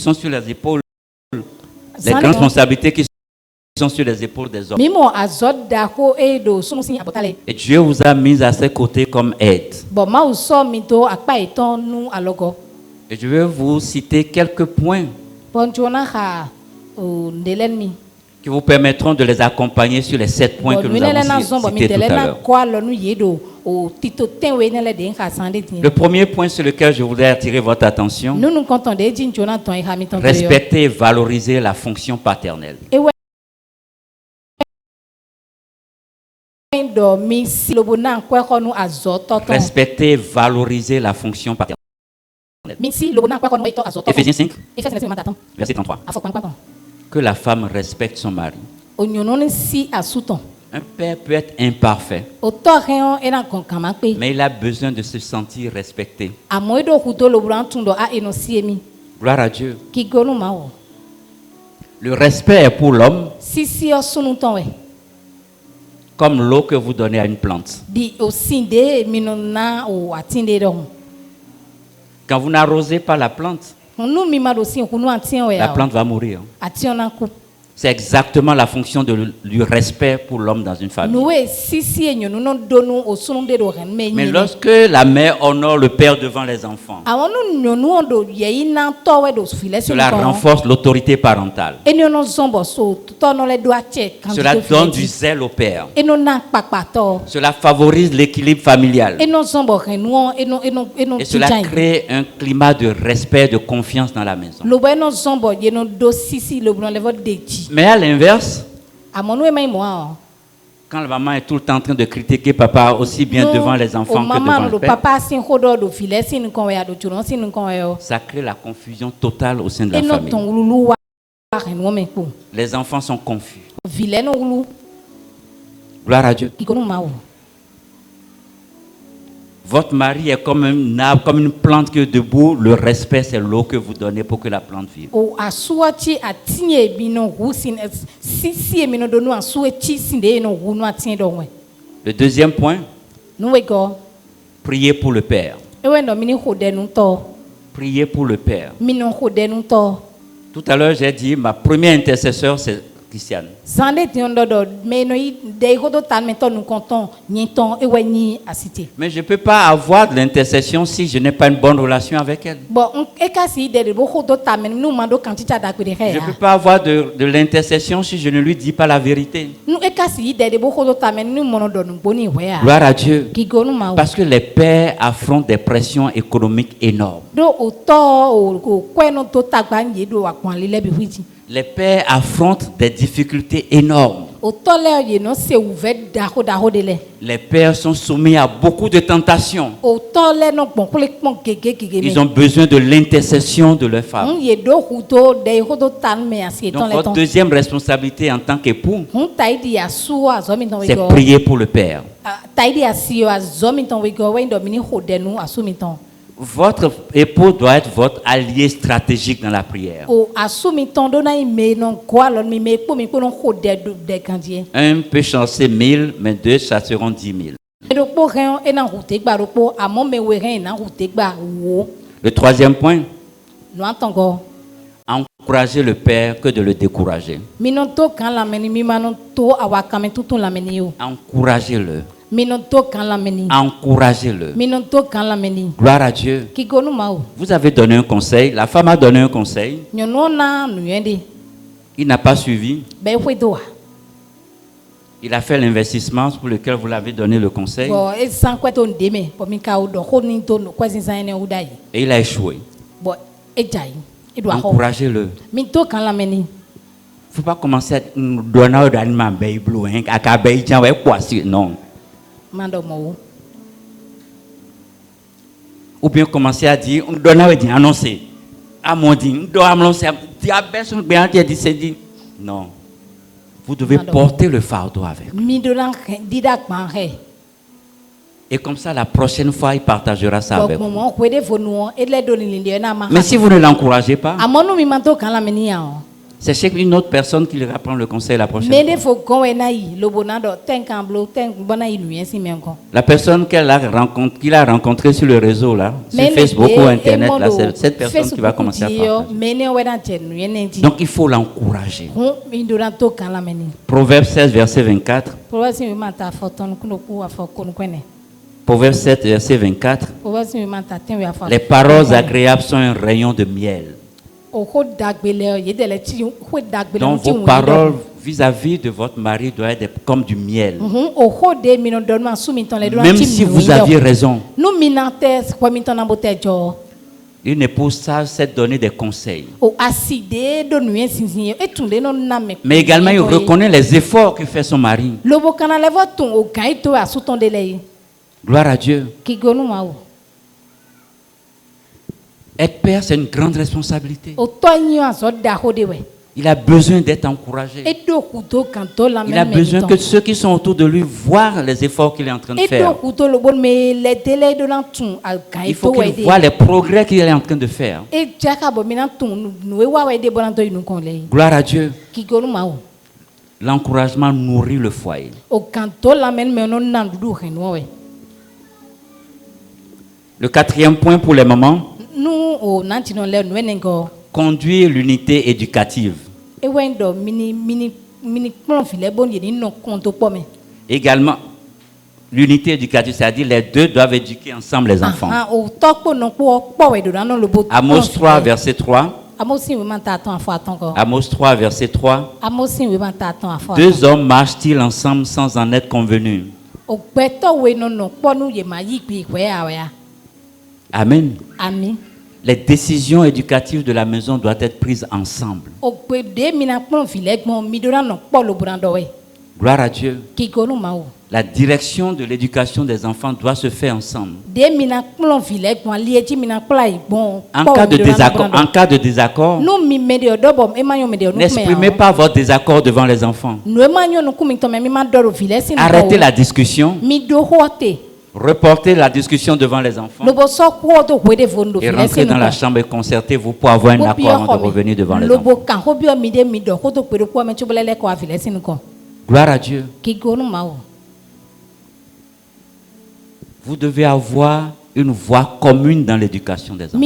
grandes responsabilités qui sont sur les épaules des hommes. Et Dieu vous a mis à ses côtés comme aide. Et je vais vous citer quelques points qui vous permettront de les accompagner sur les 7 points que nous avons cités tout à l'heure. Le premier point sur lequel je voudrais attirer votre attention, respecter et valoriser la fonction paternelle. Respecter et valoriser la fonction paternelle. Éphésiens 5, verset 33. Que la femme respecte son mari. Un père peut être imparfait, mais il a besoin de se sentir respecté. Gloire à Dieu. Le respect est pour l'homme comme l'eau que vous donnez à une plante. Quand vous n'arrosez pas la plante, la plante va mourir. C'est exactement la fonction du respect pour l'homme dans une famille. Mais lorsque la mère honore le père devant les enfants, cela renforce l'autorité parentale. Cela donne du zèle au père. Cela favorise l'équilibre familial. Et cela crée un climat de respect, de confiance dans la maison. Mais à l'inverse, quand la maman est tout le temps en train de critiquer papa aussi bien devant les enfants que devant le père, ça crée la confusion totale au sein de la famille. Les enfants sont confus. Gloire à Dieu. Votre mari est comme un arbre, comme une plante qui est debout. Le respect, c'est l'eau que vous donnez pour que la plante vive. Le deuxième point, priez pour le Père. Priez pour le Père. Tout à l'heure, j'ai dit, ma première intercesseur, c'est Christiane. Mais je ne peux pas avoir de l'intercession si je n'ai pas une bonne relation avec elle. Je ne peux pas avoir de l'intercession si je ne lui dis pas la vérité. Gloire à Dieu. Parce que les pères affrontent des pressions économiques énormes. Les pères affrontent des difficultés énormes. Les pères sont soumis à beaucoup de tentations. Ils ont besoin de l'intercession de leur femme. Donc votre deuxième responsabilité en tant qu'époux, c'est prier pour le père. Votre époux doit être votre allié stratégique dans la prière. Un peut chancer 1000, mais deux chasseront 10 000. Le troisième point, encourager le père que de le décourager. Encouragez-le. Encouragez-le. Gloire à Dieu. Vous avez donné un conseil, la femme a donné un conseil. Il n'a pas suivi. Il a fait l'investissement pour lequel vous l'avez donné le conseil. Et il a échoué. Encouragez-le. Il ne faut pas commencer à donner d'animaux non. Ou bien commencer à dire, on doit annoncer. À mon dit, on doit annoncer. Non. Vous devez porter le fardeau avec. Et comme ça, la prochaine fois, il partagera ça avec vous. Mais si vous ne l'encouragez pas, c'est chez une autre personne qui lui apprend le conseil la prochaine fois. La personne qu'il a rencontrée sur le réseau, là, sur Facebook ou Internet, là, c'est cette personne qui va commencer à partager. Donc il faut l'encourager. Proverbe 16, verset 24. Proverbe 7, verset 24. Les paroles agréables sont un rayon de miel. Donc vos paroles vis-à-vis de votre mari doit être comme du miel. Même si vous aviez raison. Une épouse sage sait donner des conseils. Mais également, il reconnaît les efforts que fait son mari. Gloire à Dieu. Être père, c'est une grande responsabilité. Il a besoin d'être encouragé. Il a besoin que ceux qui sont autour de lui voient les efforts qu'il est en train de faire. Il faut qu'il voit les progrès qu'il est en train de faire. Gloire à Dieu. L'encouragement nourrit le foyer. Le quatrième point pour les mamans. Conduire l'unité éducative. Également, l'unité éducative, c'est-à-dire les deux doivent éduquer ensemble les enfants. Amos 3, verset 3. Amos 3, verset 3. Deux hommes marchent-ils ensemble sans en être convenus? Amen. Amen. Les décisions éducatives de la maison doivent être prises ensemble. Gloire à Dieu. La direction de l'éducation des enfants doit se faire ensemble. En cas de désaccord, n'exprimez pas votre désaccord devant les enfants. Arrêtez la discussion. Reportez la discussion devant les enfants et rentrez dans la chambre et concertez-vous pour avoir un accord avant de revenir devant les enfants. Gloire à Dieu. Vous devez avoir une voix commune dans l'éducation des enfants.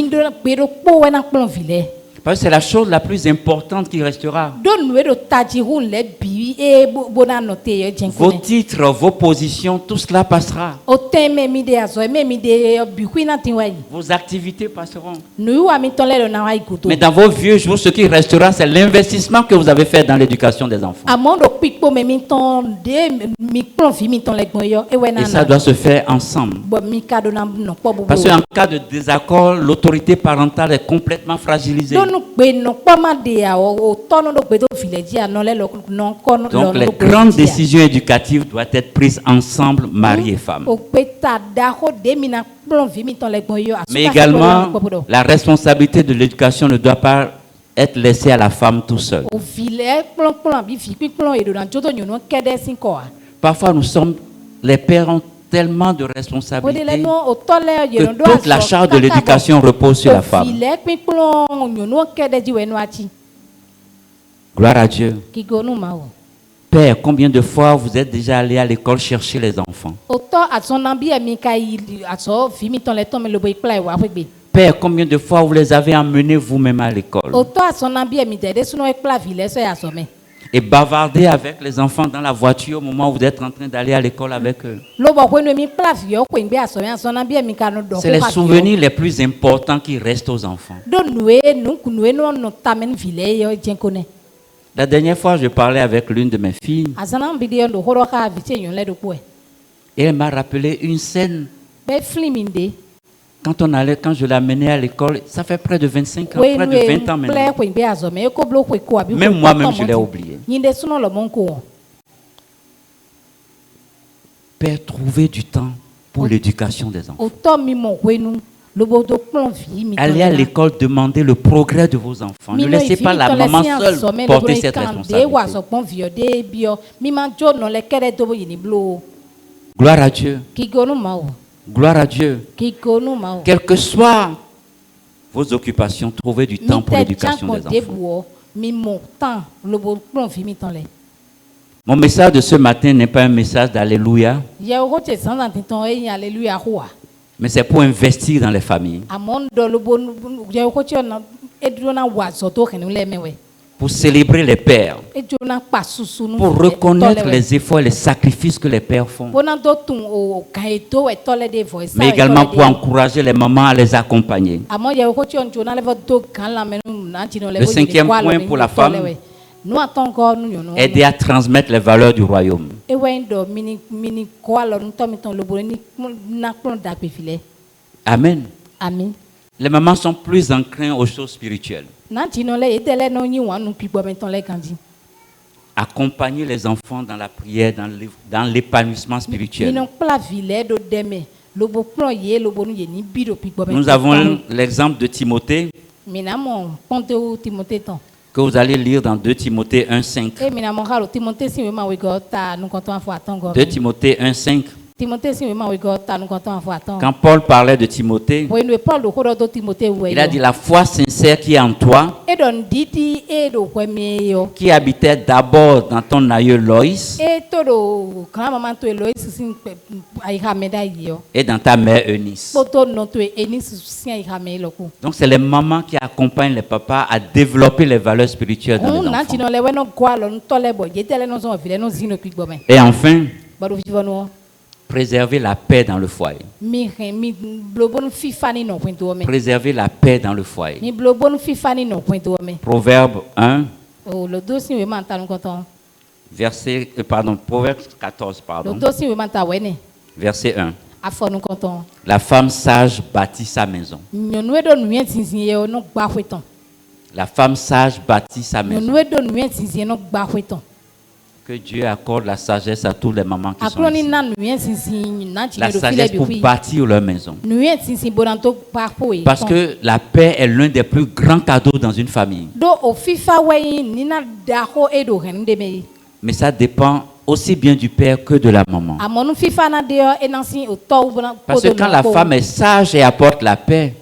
Parce que c'est la chose la plus importante qui restera. Vos titres, vos positions, tout cela passera. Vos activités passeront. Mais dans vos vieux jours, ce qui restera, c'est l'investissement que vous avez fait dans l'éducation des enfants. Et ça doit se faire ensemble. Parce qu'en cas de désaccord, l'autorité parentale est complètement fragilisée. Donc les grandes décisions éducatives doivent être prises ensemble, mari et femme. Mais également, la responsabilité de l'éducation ne doit pas être laissée à la femme tout seul. Parfois, les pères ont tellement de responsabilités que toute la charge de l'éducation repose sur la femme. Gloire à Dieu. Père, combien de fois vous êtes déjà allé à l'école chercher les enfants? Père, combien de fois vous les avez emmenés vous-même à l'école? Et bavarder avec les enfants dans la voiture au moment où vous êtes en train d'aller à l'école avec eux. C'est les souvenirs les plus importants qui restent aux enfants. La dernière fois, je parlais avec l'une de mes filles. Et elle m'a rappelé une scène. Quand je l'amenais à l'école, ça fait près de 25 ans, près de 20 ans maintenant. Même moi-même, je l'ai oublié. Père, trouvez du temps pour l'éducation des enfants. Allez à l'école demander le progrès de vos enfants. Ne laissez pas la maman seule porter cette responsabilité. Gloire à Dieu. Gloire à Dieu. Quelles que soient vos occupations, trouvez du temps pour l'éducation des enfants. Mon message de ce matin n'est pas un message d'Alléluia, mais c'est pour investir dans les familles. Pour célébrer les pères, pour reconnaître les efforts et les sacrifices que les pères font, mais également pour encourager les mamans à les accompagner. Le cinquième point pour la femme, Aider à transmettre les valeurs du royaume. Amen. Amen. Les mamans sont plus enclines aux choses spirituelles. Accompagner les enfants dans la prière, dans l'épanouissement spirituel. Nous avons l'exemple de Timothée que vous allez lire dans 2 Timothée 1,5. 2 Timothée 1,5. Quand Paul parlait de Timothée, il a dit la foi sincère qui est en toi, qui habitait d'abord dans ton aïeul Loïs et dans ta mère Eunice. Donc c'est les mamans qui accompagnent les papas à développer les valeurs spirituelles dans les enfants. Et enfin, préserver la paix dans le foyer. Préserver la paix dans le foyer. Proverbe 1. Proverbe 14, verset 1. La femme sage bâtit sa maison. La femme sage bâtit sa maison. Que Dieu accorde la sagesse à toutes les mamans qui sont ici. La sagesse pour bâtir leur maison. Parce que la paix est l'un des plus grands cadeaux dans une famille. Mais ça dépend aussi bien du père que de la maman. Parce que quand la femme est sage et apporte la paix,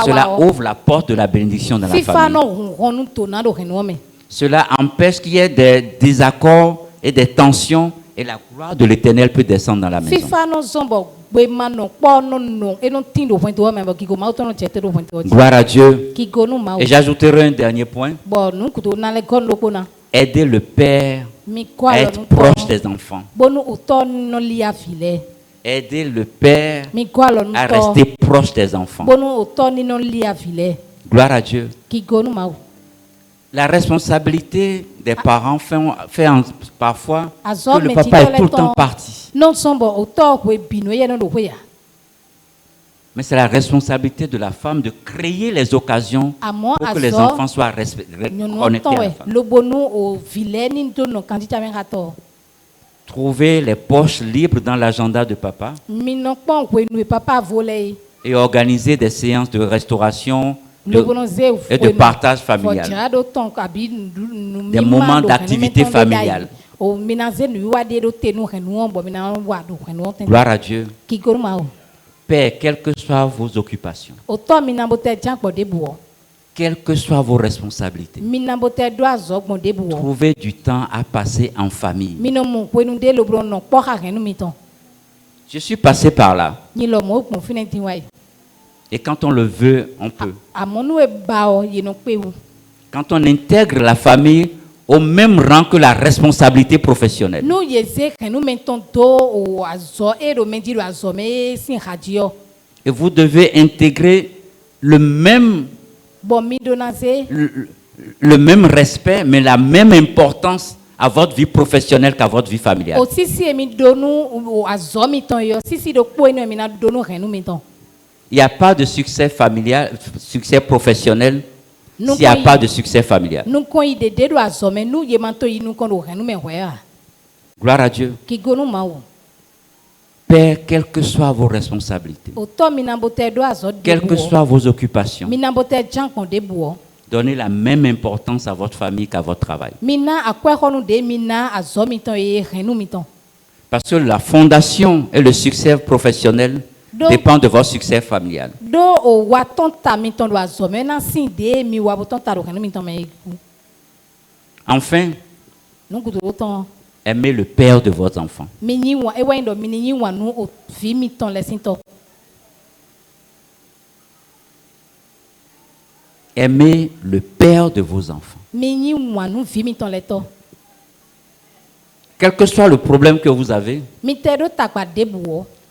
cela ouvre la porte de la bénédiction dans la famille. Cela empêche qu'il y ait des désaccords et des tensions et la gloire de l'Éternel peut descendre dans la maison. Gloire à Dieu. Et j'ajouterai un dernier point. Aider le père à être proche des enfants. Aider le père à rester proche des enfants. Gloire à Dieu. La responsabilité des parents fait parfois que le papa est tout le temps parti. Mais c'est la responsabilité de la femme de créer les occasions pour que les enfants soient connectés à la femme. Trouver les poches libres dans l'agenda de papa et organiser des séances de restauration et de partage familial. Des moments d'activité familiale. Gloire à Dieu. Père, quelles que soient vos occupations, quelles que soient vos responsabilités, trouvez du temps à passer en famille. Je suis passé par là. Et quand on le veut, on peut. Quand on intègre la famille au même rang que la responsabilité professionnelle. Et vous devez intégrer le même respect, mais la même importance à votre vie professionnelle qu'à votre vie familiale. Il n'y a pas de succès familial, succès professionnel, s'il n'y a pas de succès familial. Gloire à Dieu. Père, quelles que soient vos responsabilités, quelles que soient vos occupations, donnez la même importance à votre famille qu'à votre travail. Parce que la fondation et le succès professionnel dépend de votre succès familial. Enfin, aimez le père de vos enfants. Aimez le père de vos enfants. Quel que soit le problème que vous avez,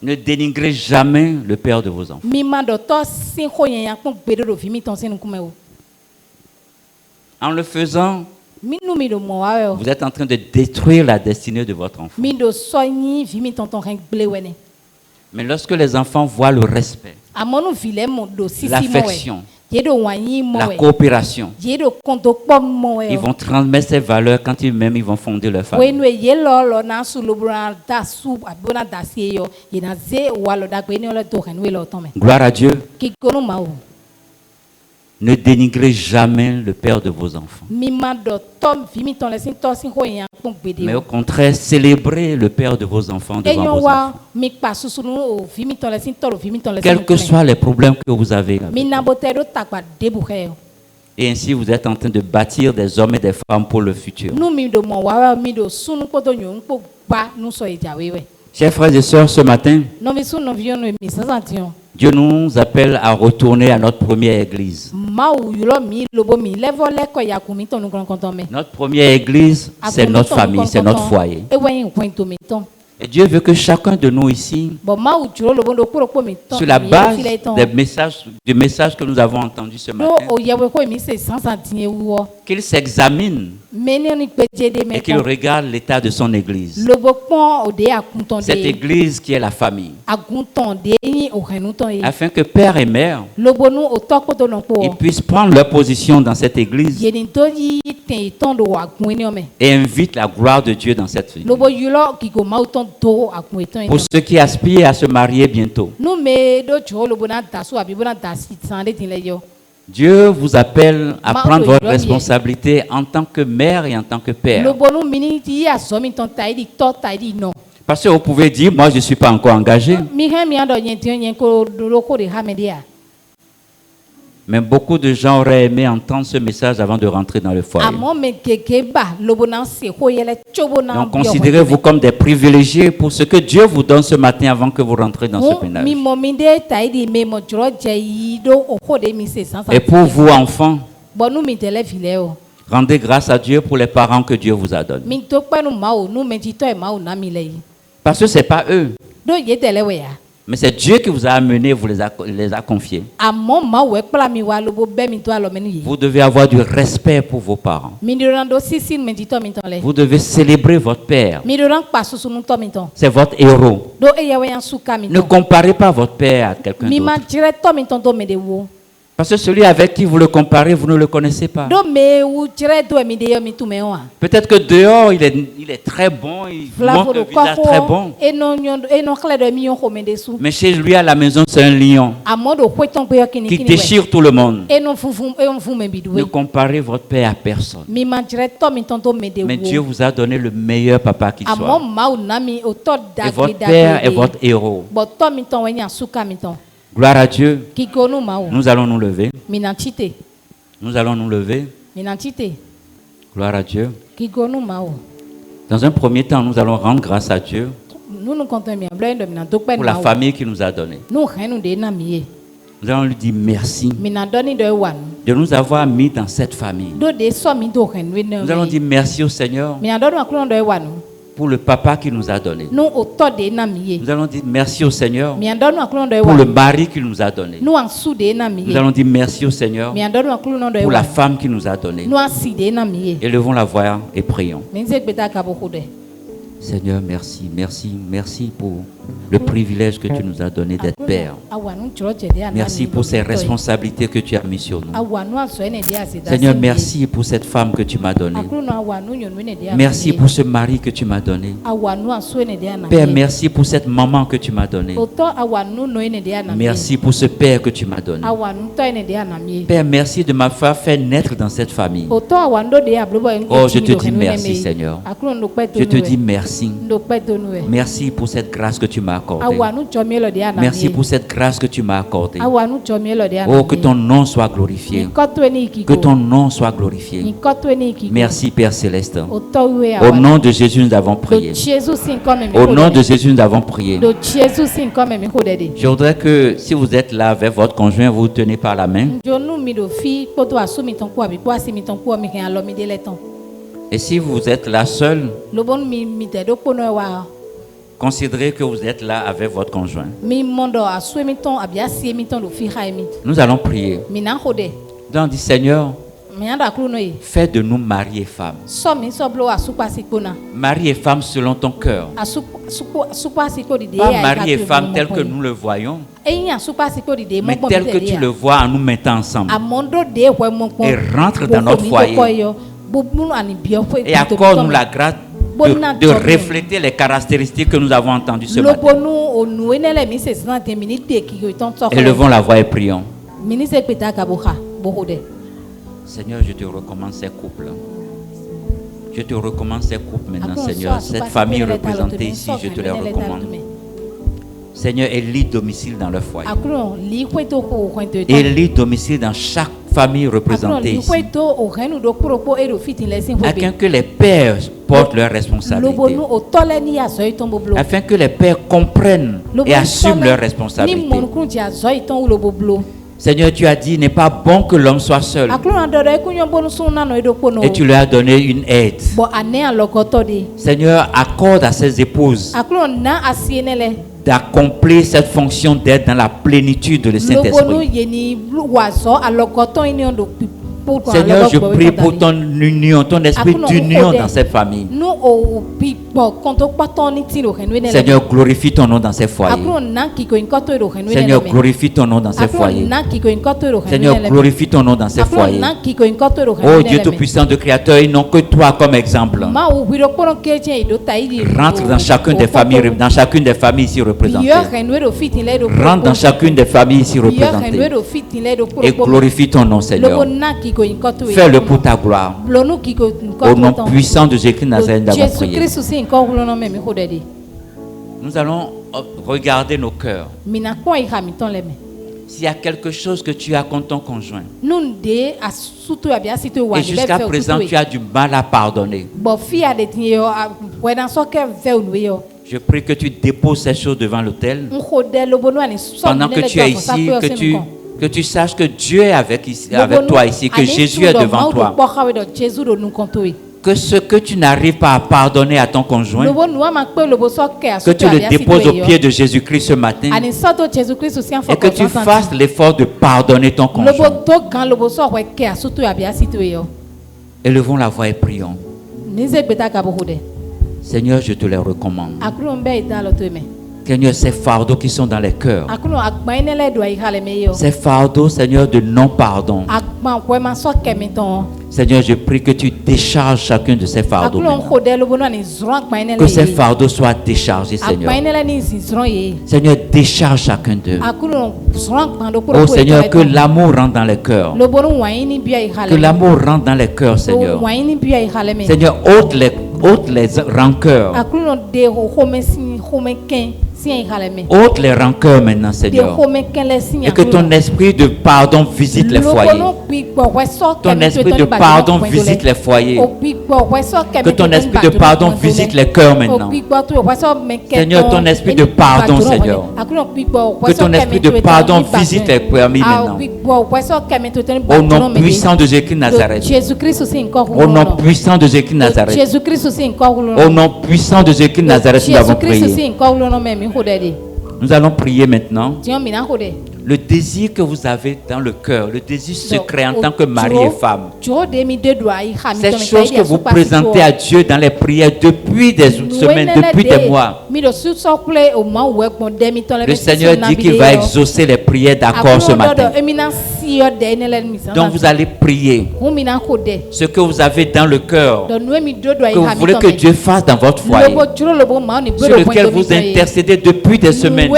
ne dénigrez jamais le père de vos enfants. En le faisant, vous êtes en train de détruire la destinée de votre enfant. Mais lorsque les enfants voient le respect, l'affection, la coopération, ils vont transmettre ces valeurs quand ils vont fonder leur famille. Gloire à Dieu. Ne dénigrez jamais le père de vos enfants. Mais au contraire, célébrez le père de vos enfants devant vos enfants. Quels que soient les problèmes que vous avez. Et ainsi, vous êtes en train de bâtir des hommes et des femmes pour le futur. Chers frères et sœurs, ce matin, Dieu nous appelle à retourner à notre première église. Notre première église, c'est notre famille, c'est notre foyer. Et Dieu veut que chacun de nous ici, sur la base du message que nous avons entendu ce matin, qu'il s'examine et qu'il regarde l'état de son église. Cette église qui est la famille. Afin que père et mère, ils puissent prendre leur position dans cette église et invitent la gloire de Dieu dans cette vie. Pour ceux qui aspirent à se marier bientôt, Dieu vous appelle à prendre votre responsabilité en tant que mère et en tant que père. Parce que vous pouvez dire, moi je ne suis pas encore engagé. Mais beaucoup de gens auraient aimé entendre ce message avant de rentrer dans le foyer. Donc considérez-vous comme des privilégiés pour ce que Dieu vous donne ce matin avant que vous rentrez dans ce ménage. Et pour vous enfants, rendez grâce à Dieu pour les parents que Dieu vous a donnés. Parce que ce n'est pas eux. Mais c'est Dieu qui vous a amené, vous les a confiés. Vous devez avoir du respect pour vos parents. Vous devez célébrer votre père. C'est votre héros. Ne comparez pas votre père à quelqu'un d'autre. Parce que celui avec qui vous le comparez, vous ne le connaissez pas. Peut-être que dehors, il est très bon, il montre le visage très bon. Mais chez lui à la maison, c'est un lion qui déchire tout le monde. Ne comparez votre père à personne. Mais Dieu vous a donné le meilleur papa qui soit. Et votre père est votre héros. Gloire à Dieu. Nous allons nous lever. Nous allons nous lever. Gloire à Dieu. Dans un premier temps, nous allons rendre grâce à Dieu pour la famille qu'il nous a donnée. Nous allons lui dire merci de nous avoir mis dans cette famille. Nous allons dire merci au Seigneur pour le papa qu'il nous a donné. Nous allons dire merci au Seigneur pour le mari qu'il nous a donné. Nous allons dire merci au Seigneur pour la femme qu'il nous a donnée. Élevons la voix et prions. Seigneur, merci, merci, merci pour le privilège que tu nous as donné d'être père. Merci pour ces responsabilités que tu as mises sur nous. Seigneur, merci pour cette femme que tu m'as donnée. Merci pour ce mari que tu m'as donné. Père, merci pour cette maman que tu m'as donnée. Merci pour ce père que tu m'as donné. Père, merci de m'avoir fait naître dans cette famille. Oh, je te dis merci, Seigneur. Je te dis merci. Merci pour cette grâce que tu m'as accordée. Merci pour cette grâce que tu m'as accordée. Oh, que ton nom soit glorifié. Que ton nom soit glorifié. Merci, Père Céleste. Au nom de Jésus, nous avons prié. Au nom de Jésus, nous avons prié. Je voudrais que si vous êtes là avec votre conjoint, vous tenez par la main. Et si vous êtes là seul, considérez que vous êtes là avec votre conjoint. Nous allons prier. Nous allons dire, Seigneur, Fais de nous mari et femme. Mari et femme selon ton cœur. Pas mari et femme tel que nous le voyons, mais tel que tu le vois en nous mettant ensemble. Et rentre dans notre foyer. Et accorde-nous la grâce de refléter les caractéristiques que nous avons entendues ce matin. Élevons la voix et prions. Seigneur, je te recommande ces couples. Je te recommande ces couples maintenant, Seigneur. Cette famille représentée ici, je te les recommande. Seigneur, élis domicile dans leur foyer. Élis domicile dans chaque famille représentée ici. Afin que les pères portent leurs responsabilités. Afin que les pères comprennent et assument leurs responsabilités. Seigneur, tu as dit, il n'est pas bon que l'homme soit seul. Et tu leur as donné une aide. Seigneur, accorde à ces épouses d'accomplir cette fonction d'aide dans la plénitude de Saint-Esprit. Seigneur, je prie pour ton union, ton esprit d'union dans cette famille. Seigneur, glorifie ton nom dans ces foyers. Seigneur, glorifie ton nom dans ces foyers. Seigneur, glorifie ton nom dans ces foyers. Oh Dieu Tout-Puissant de Créateur, ils n'ont que toi comme exemple. Rentre dans chacune des familles, ici représentées. Rentre dans chacune des familles ici représentées. Et glorifie ton nom, Seigneur. Fais-le pour ta gloire. Au nom puissant de Jésus-Christ Nazareth, nous avons prié. Nous allons regarder nos cœurs. S'il y a quelque chose que tu as contre ton conjoint, et jusqu'à présent tu as du mal à pardonner, je prie que tu déposes ces choses devant l'autel. Pendant que tu es ici, que tu saches que Dieu est avec toi ici, que Jésus est devant toi. Que ce que tu n'arrives pas à pardonner à ton conjoint, que tu le déposes au pied de Jésus-Christ ce matin, et que tu fasses l'effort de pardonner ton conjoint. Élevons la voix et prions. Seigneur, je te les recommande. Seigneur, ces fardeaux qui sont dans les cœurs, ces fardeaux, Seigneur, de non-pardon, Seigneur, je prie que tu décharges chacun de ces fardeaux. Que ces fardeaux soient déchargés, Seigneur. Seigneur, décharge chacun d'eux. Oh Seigneur, que l'amour rentre dans les cœurs. Que l'amour rentre dans les cœurs, Seigneur. Seigneur, ôte les rancœurs. Ôte les rancœurs maintenant, Seigneur. Et que ton esprit de pardon visite les foyers. Ton esprit de pardon visite les foyers. Que ton esprit de pardon visite les cœurs maintenant. Seigneur, ton esprit de pardon, Seigneur. Que ton esprit de pardon visite les familles maintenant. Au nom puissant de Jésus-Christ Nazareth. Au nom puissant de Jésus-Christ Nazareth. Au nom puissant de Jésus-Christ Nazareth, nous avons prié. Nous allons prier maintenant. Le désir que vous avez dans le cœur, le désir secret en tant que mari et femme, cette chose que vous présentez à Dieu dans les prières depuis des semaines, depuis des mois, le Seigneur dit qu'il va exaucer les prières d'accord ce matin. Donc vous allez prier ce que vous avez dans le cœur, que vous voulez que Dieu fasse dans votre foyer, sur lequel vous intercédez depuis des semaines.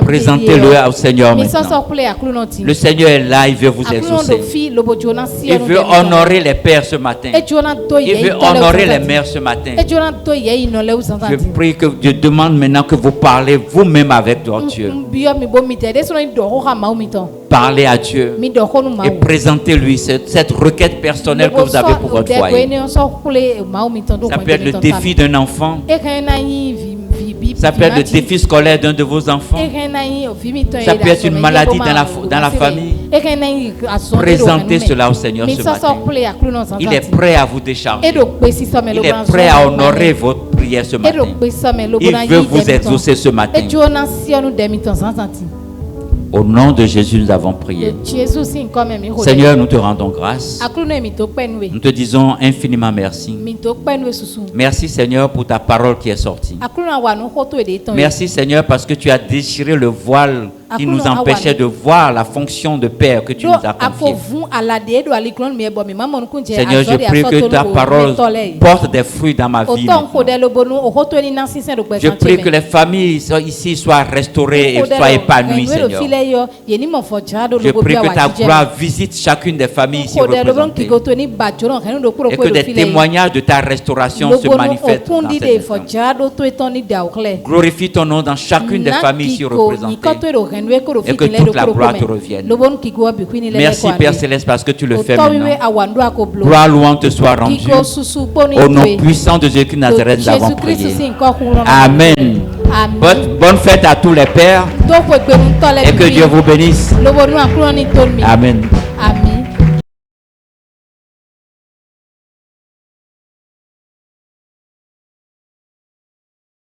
Présentez-le au Seigneur maintenant. Le Seigneur est là, il veut vous exaucer. Il veut honorer les pères ce matin. Il veut honorer les mères ce matin. Je prie que Dieu demande maintenant que vous parlez vous-même avec votre Dieu. Parlez à Dieu et présentez-lui cette requête personnelle que vous avez pour votre foyer. Ça peut être le défi d'un enfant. Ça peut être le défi scolaire d'un de vos enfants. Ça peut être une maladie dans la famille. Présentez cela au Seigneur ce matin. Il est prêt à vous décharger. Il est prêt à honorer votre prière ce matin. Il veut vous exaucer ce matin. Au nom de Jésus, nous avons prié. Seigneur, nous te rendons grâce. Nous te disons infiniment merci. Merci Seigneur pour ta parole qui est sortie. Merci Seigneur parce que tu as déchiré le voile qui nous empêchait de voir la fonction de Père que tu nous as confiée. Seigneur, je prie que ta parole porte des fruits dans ma vie. Je prie que les familles ici soient restaurées et soient épanouies, Seigneur. Je prie que ta gloire visite chacune des familles ici représentées et que des témoignages de ta restauration se manifestent dans cette maison. Glorifie ton nom dans chacune des familles ici représentées et que toute la gloire te revienne. Merci Père Céleste parce que tu le fais maintenant. Gloire, louange te soit rendue. Au nom puissant de Jésus de Nazareth, nous avons prié. Amen. Bonne fête à tous les pères et que Dieu vous bénisse. Amen.